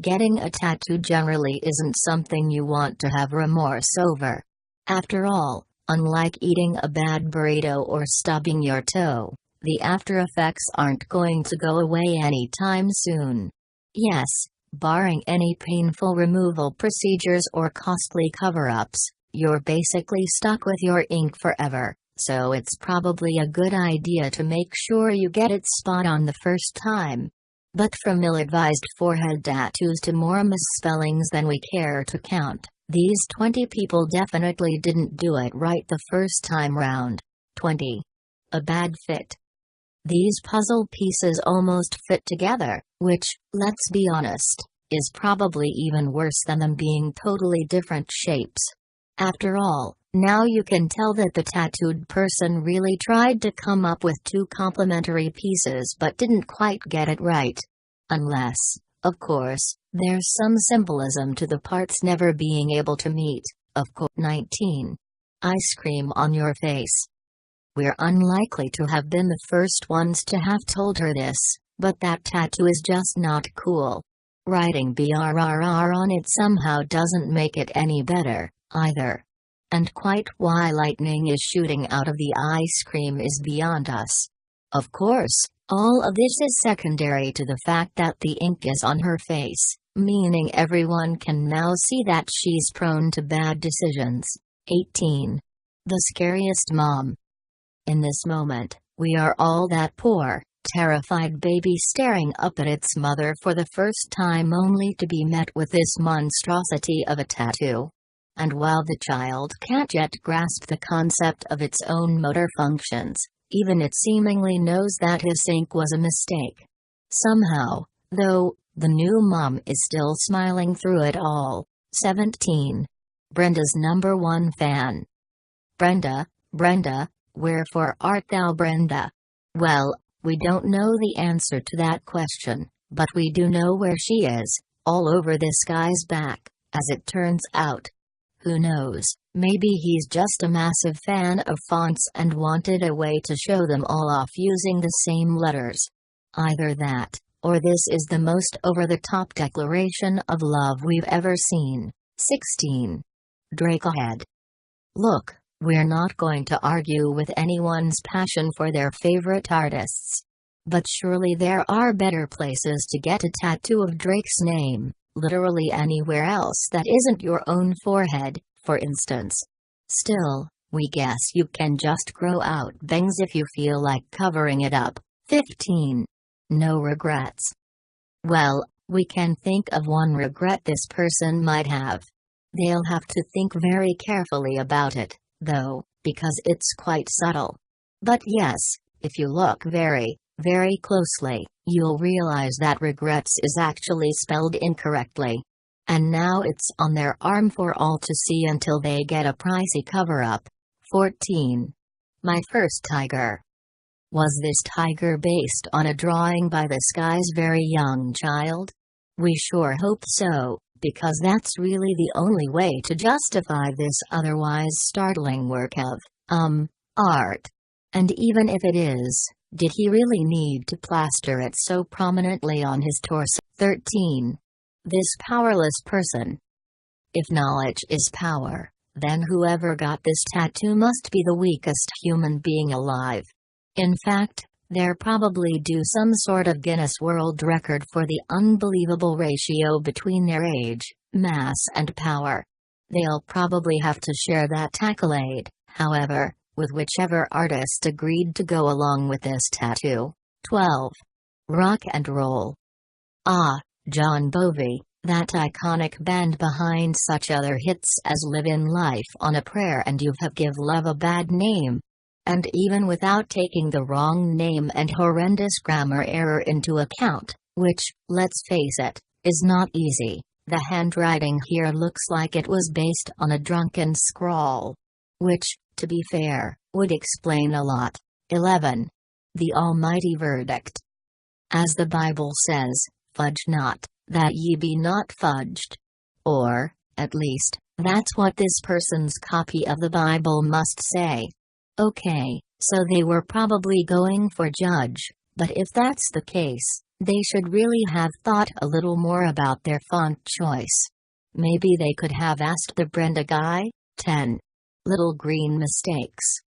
Getting a tattoo generally isn't something you want to have remorse over. After all, unlike eating a bad burrito or stubbing your toe, the after effects aren't going to go away anytime soon. Yes, barring any painful removal procedures or costly cover-ups, you're basically stuck with your ink forever, so it's probably a good idea to make sure you get it spot on the first time. But from ill-advised forehead tattoos to more misspellings than we care to count, these 20 people definitely didn't do it right the first time round. 20. A bad fit. These puzzle pieces almost fit together, which, let's be honest, is probably even worse than them being totally different shapes. After all, now you can tell that the tattooed person really tried to come up with two complementary pieces but didn't quite get it right. Unless, of course, there's some symbolism to the parts never being able to meet. Of course. 19. Ice cream on your face. We're unlikely to have been the first ones to have told her this, but that tattoo is just not cool. Writing BRRR on it somehow doesn't make it any better, either. And quite why lightning is shooting out of the ice cream is beyond us. Of course, all of this is secondary to the fact that the ink is on her face, meaning everyone can now see that she's prone to bad decisions. 18. The scariest mom. In this moment, we are all that poor, terrified baby staring up at its mother for the first time only to be met with this monstrosity of a tattoo. And while the child can't yet grasp the concept of its own motor functions, even it seemingly knows that his ink was a mistake. Somehow, though, the new mom is still smiling through it all. 17. Brenda's #1 fan. Brenda, wherefore art thou, Brenda? Well, we don't know the answer to that question, but we do know where she is, all over this guy's back, as it turns out. Who knows, maybe he's just a massive fan of fonts and wanted a way to show them all off using the same letters. Either that, or this is the most over-the-top declaration of love we've ever seen. 16. Drakehead. Look, we're not going to argue with anyone's passion for their favorite artists. But surely there are better places to get a tattoo of Drake's name, literally anywhere else that isn't your own forehead, for instance. Still, we guess you can just grow out bangs if you feel like covering it up. 15. No regrets. Well, we can think of one regret this person might have. They'll have to think very carefully about it, though, because it's quite subtle. But yes, if you look very, very closely, you'll realize that regrets is actually spelled incorrectly. And now it's on their arm for all to see until they get a pricey cover-up. 14. My first tiger. Was this tiger based on a drawing by this guy's very young child? We sure hope so, because that's really the only way to justify this otherwise startling work of, art. And even if it is, did he really need to plaster it so prominently on his torso? 13. This powerless person. If knowledge is power, then whoever got this tattoo must be the weakest human being alive. In fact, they're probably due some sort of Guinness World Record for the unbelievable ratio between their age, mass and power. They'll probably have to share that accolade, however, with whichever artist agreed to go along with this tattoo. 12. Rock and roll. John Bovey, that iconic band behind such other hits as Live in Life on a Prayer and You Have Give Love a Bad Name. And even without taking the wrong name and horrendous grammar error into account, which, let's face it, is not easy, the handwriting here looks like it was based on a drunken scrawl. Which, to be fair, would explain a lot. 11. The Almighty Verdict. As the Bible says, fudge not, that ye be not fudged. Or, at least, that's what this person's copy of the Bible must say. Okay, so they were probably going for judge, but if that's the case, They should really have thought a little more about their font choice. Maybe they could have asked the Brenda guy. 10. Little green mistakes.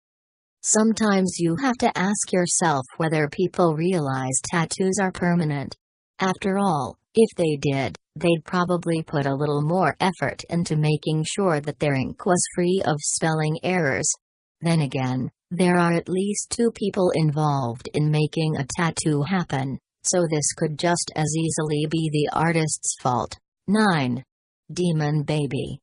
Sometimes you have to ask yourself whether people realize tattoos are permanent. After all, if they did, they'd probably put a little more effort into making sure that their ink was free of spelling errors. Then again, there are at least 2 people involved in making a tattoo happen, so this could just as easily be the artist's fault. 9. Demon baby.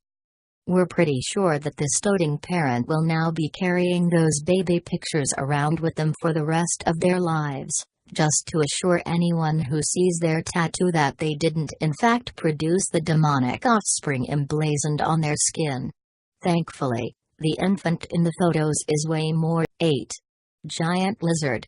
We're pretty sure that this doting parent will now be carrying those baby pictures around with them for the rest of their lives, just to assure anyone who sees their tattoo that they didn't in fact produce the demonic offspring emblazoned on their skin. Thankfully, the infant in the photos is way more. 8. Giant lizard.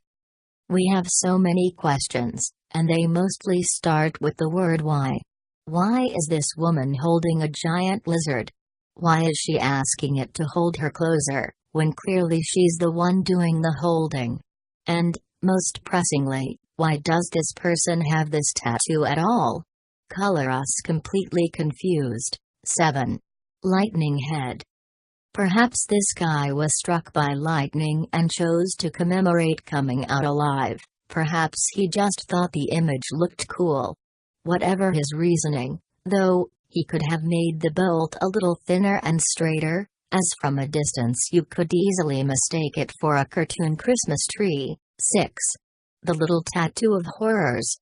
We have so many questions, and they mostly start with the word why. Why is this woman holding a giant lizard? Why is she asking it to hold her closer, when clearly she's the one doing the holding? And, most pressingly, why does this person have this tattoo at all? Color us completely confused. 7. Lightning head. Perhaps this guy was struck by lightning and chose to commemorate coming out alive. Perhaps he just thought the image looked cool. Whatever his reasoning, though, he could have made the bolt a little thinner and straighter, as from a distance you could easily mistake it for a cartoon Christmas tree. 6. The little tattoo of horrors.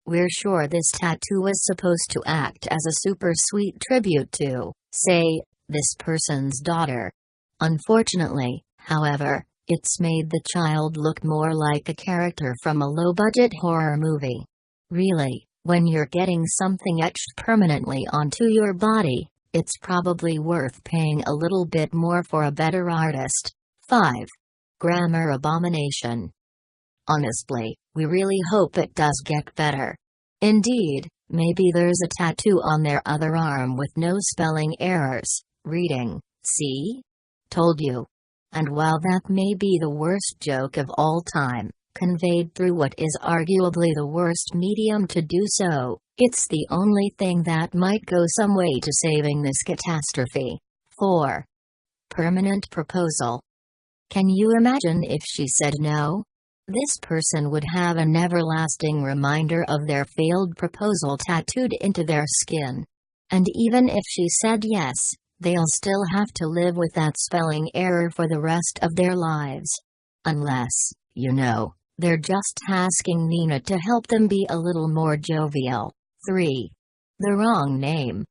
We're sure this tattoo was supposed to act as a super sweet tribute to, say, this person's daughter. Unfortunately, however, it's made the child look more like a character from a low-budget horror movie. Really, when you're getting something etched permanently onto your body, it's probably worth paying a little bit more for a better artist. 5. Grammar abomination. Honestly, we really hope it does get better. Indeed, maybe there's a tattoo on their other arm with no spelling errors. Reading, see? Told you. And while that may be the worst joke of all time, conveyed through what is arguably the worst medium to do so, it's the only thing that might go some way to saving this catastrophe. 4. Permanent proposal. Can you imagine if she said no? This person would have an everlasting reminder of their failed proposal tattooed into their skin. And even if she said yes, they'll still have to live with that spelling error for the rest of their lives. Unless, they're just asking Nina to help them be a little more jovial. 3. The wrong name.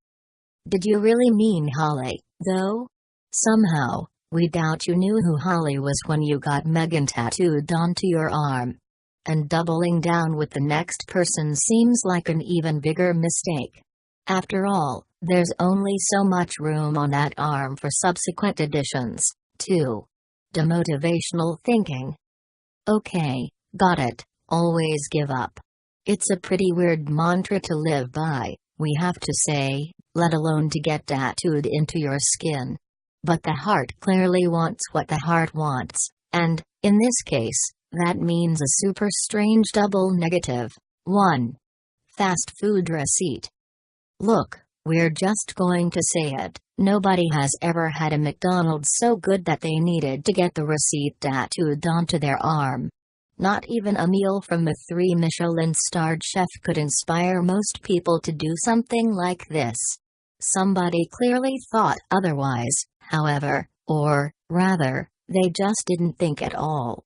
Did you really mean Holly, though? Somehow, we doubt you knew who Holly was when you got Megan tattooed onto your arm. And doubling down with the next person seems like an even bigger mistake. After all, there's only so much room on that arm for subsequent additions. 2. Demotivational thinking. Okay, got it, always give up. It's a pretty weird mantra to live by, we have to say, let alone to get tattooed into your skin. But the heart clearly wants what the heart wants, and, in this case, that means a super strange double negative. 1. Fast food receipt. Look, we're just going to say it, nobody has ever had a McDonald's so good that they needed to get the receipt tattooed onto their arm. Not even a meal from a 3 Michelin-starred chef could inspire most people to do something like this. Somebody clearly thought otherwise, however, or, rather, they just didn't think at all.